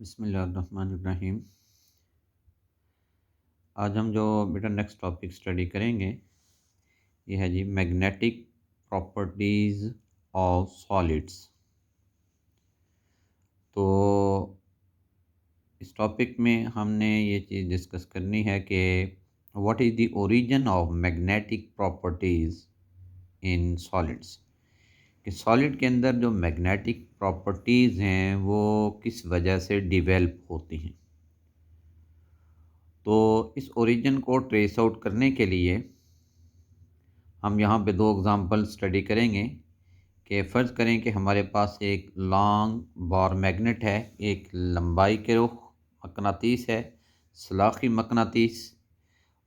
बिस्मिल्लाहिर्रहमानिर्रहीम। आज हम जो बेटा नेक्स्ट टॉपिक स्टडी करेंगे ये है जी मैग्नेटिक प्रॉपर्टीज़ ऑफ सॉलिड्स। तो इस टॉपिक में हमने ये चीज़ डिस्कस करनी है कि what is the origin of magnetic properties in solids, कि सॉलिड के अंदर जो मैग्नेटिक प्रॉपर्टीज़ हैं वो किस वजह से डिवेल्प होती हैं। तो इस ओरिजिन को ट्रेस आउट करने के लिए हम यहाँ पे दो एग्ज़ाम्पल स्टडी करेंगे कि फ़र्ज़ करें कि हमारे पास एक लॉन्ग बार मैग्नेट है, एक लंबाई के रुख मकनातीस है, सलाख़ी मकनातीस।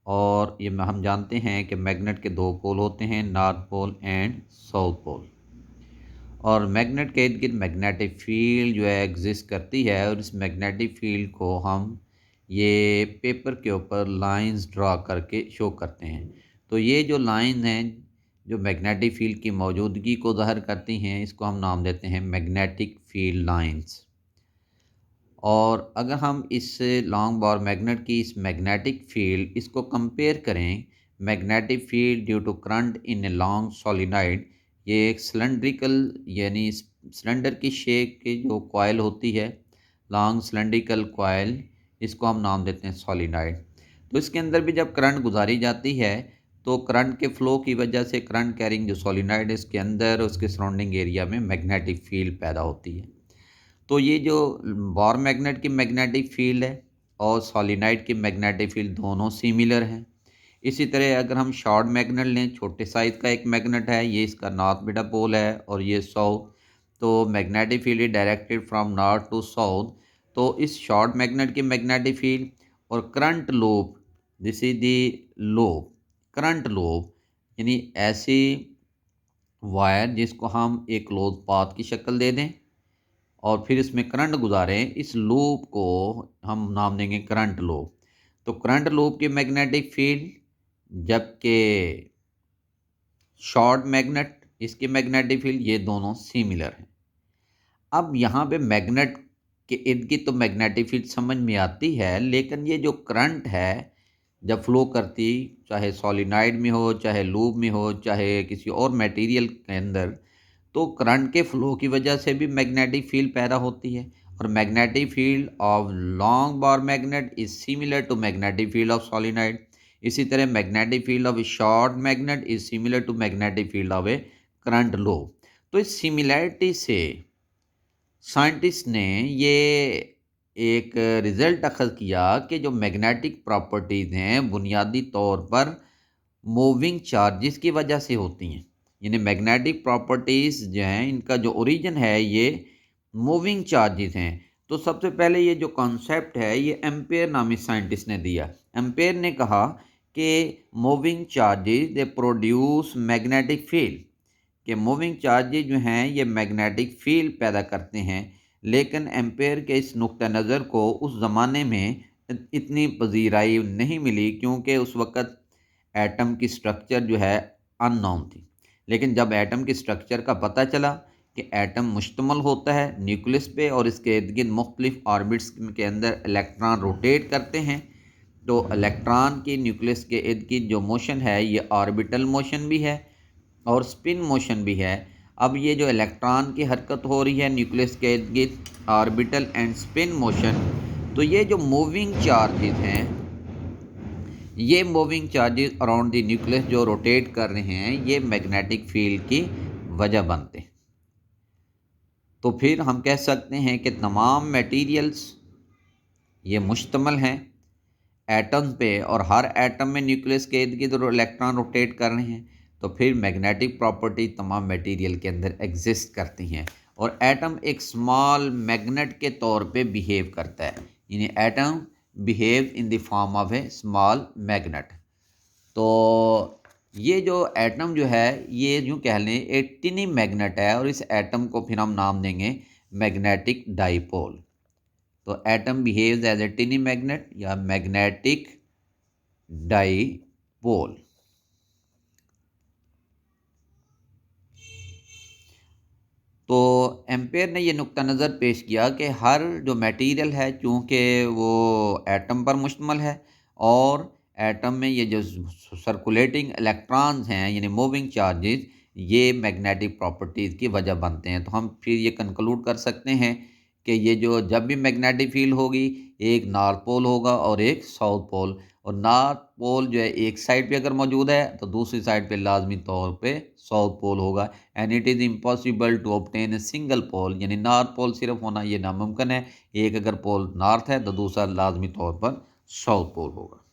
और ये हम जानते हैं कि मैग्नेट के दो पोल होते हैं, north pole and south pole. और मैग्नेट के इर्द गिर्द मैग्नेटिक फील्ड जो है एग्जिस्ट करती है, और इस मैग्नेटिक फील्ड को हम ये पेपर के ऊपर लाइंस ड्रा करके शो करते हैं। तो ये जो लाइन हैं जो मैग्नेटिक फील्ड की मौजूदगी को ज़ाहिर करती हैं, इसको हम नाम देते हैं मैग्नेटिक फील्ड लाइंस। और अगर हम इस लॉन्ग बार मैग्नेट की इस मैग्नेटिक फील्ड इसको कंपेयर करें magnetic field due to current in a long solenoid, ये एक सिलेंड्रिकल यानी सिलेंडर की शेप की जो कॉइल होती है, लॉन्ग सिलेंड्रिकल कॉइल, इसको हम नाम देते हैं सोलिनॉइड। तो इसके अंदर भी जब करंट गुजारी जाती है तो करंट के फ़्लो की वजह से करंट कैरिंग जो सोलिनॉइड है इसके अंदर उसके सराउंडिंग एरिया में मैग्नेटिक फील्ड पैदा होती है। तो ये जो बार मैग्नेट की मैग्नेटिक फील्ड है और सोलिनॉइड की मैग्नेटिक फील्ड दोनों सिमिलर हैं। इसी तरह अगर हम शॉर्ट मैग्नेट लें, छोटे साइज़ का एक मैग्नेट है, ये इसका नॉर्थ बीटा पोल है और ये साउथ, तो magnetic field is directed from north to south. तो इस शॉर्ट मैग्नेट की मैग्नेटिक फील्ड और current loop, this is the loop, current loop यानी ऐसी वायर जिसको हम एक क्लोज पाथ की शक्ल दे दें और फिर इसमें करंट गुजारें, इस लूप को हम नाम देंगे करंट लूप। तो करंट लूप की मैग्नेटिक फील्ड, जबकि शॉर्ट मैग्नेट इसकी मैग्नेटिक फील्ड, ये दोनों सिमिलर हैं। अब यहाँ पे मैग्नेट के इर्द गिर्द तो मैग्नेटिक फील्ड समझ में आती है, लेकिन ये जो करंट है जब फ्लो करती, चाहे सॉलिनॉइड में हो, चाहे लूप में हो, चाहे किसी और मटेरियल के अंदर, तो करंट के फ्लो की वजह से भी मैग्नेटिक फील्ड पैदा होती है। और magnetic field of long bar magnet is similar to magnetic field of solenoid. इसी तरह magnetic field of a short magnet is similar to magnetic field of a current loop. तो इस सिमिलैरिटी से scientist ने ये एक रिज़ल्ट अखज़ किया कि जो मैग्नेटिक प्रॉपर्टीज़ हैं बुनियादी तौर पर मूविंग चार्जेस की वजह से होती हैं। यानी मैग्नेटिक प्रॉपर्टीज़ जो हैं इनका जो ओरिजिन है ये मूविंग चार्जेस हैं। तो सबसे पहले ये जो कॉन्सेप्ट है ये एम्पेयर नामी साइंटिस्ट ने दिया। एम्पेयर ने कहा कि moving charges they produce magnetic field, कि मूविंग चार्जेस जो हैं ये मैग्नेटिक फील्ड पैदा करते हैं। लेकिन एम्पेयर के इस नुक्ता नज़र को उस ज़माने में इतनी पजीराई नहीं मिली, क्योंकि उस वक़्त एटम की स्ट्रक्चर जो है अननोन थी। लेकिन जब एटम की स्ट्रक्चर का पता चला कि एटम मुश्तमल होता है न्यूक्लियस पे और इसके इर्द गिर्द मुख्तलिफ ऑर्बिट्स के अंदर इलेक्ट्रॉन रोटेट करते हैं, तो इलेक्ट्रॉन की न्यूक्लियस के इर्द गिर्द जो मोशन है ये ऑर्बिटल मोशन भी है और स्पिन मोशन भी है। अब ये जो इलेक्ट्रॉन की हरकत हो रही है न्यूक्लियस के इर्द गिर्द, ऑर्बिटल एंड स्पिन मोशन, तो ये जो मूविंग चार्जेस हैं, ये moving charges around the nucleus जो रोटेट कर रहे हैं, ये मैग्नेटिक फील्ड की वजह बनते हैं। तो फिर हम कह सकते हैं कि तमाम मटेरियल्स ये मुश्तमल हैं एटम पे, और हर एटम में न्यूक्लियस के इर्द गिर्द इलेक्ट्रॉन रोटेट कर रहे हैं। तो फिर मैग्नेटिक प्रॉपर्टी तमाम मटेरियल के अंदर एग्जिस्ट करती हैं, और एटम एक स्मॉल मैग्नेट के तौर पे बिहेव करता है। यानी atom behave in the form of A small magnet. तो ये जो एटम जो है ये यूँ कह लें एक टिनी मैग्नेट है, और इस एटम को फिर हम नाम देंगे मैग्नेटिक डाइपोल। तो atom behaves as a tiny magnet या मैग्नेटिक डाइपोल। तो तो एम्पेयर ने ये नुक्ता नज़र पेश किया कि हर जो मटेरियल है चूँकि वो एटम पर मुश्तमल है और एटम में ये जो सर्कुलेटिंग इलेक्ट्रॉन्स हैं यानी मूविंग चार्जेस ये मैग्नेटिक प्रॉपर्टीज़ की वजह बनते हैं। तो हम फिर ये कंक्लूड कर सकते हैं कि ये जो जब भी मैग्नेटिक फील्ड होगी एक नॉर्थ पोल होगा और एक साउथ पोल, और नॉर्थ पोल जो है एक साइड पे अगर मौजूद है तो दूसरी साइड पे लाजमी तौर पे साउथ पोल होगा। And it is impossible to obtain a single pole, यानी नॉर्थ पोल सिर्फ होना ये नामुमकिन है। एक अगर पोल नॉर्थ है तो दूसरा लाजमी तौर पर साउथ पोल होगा।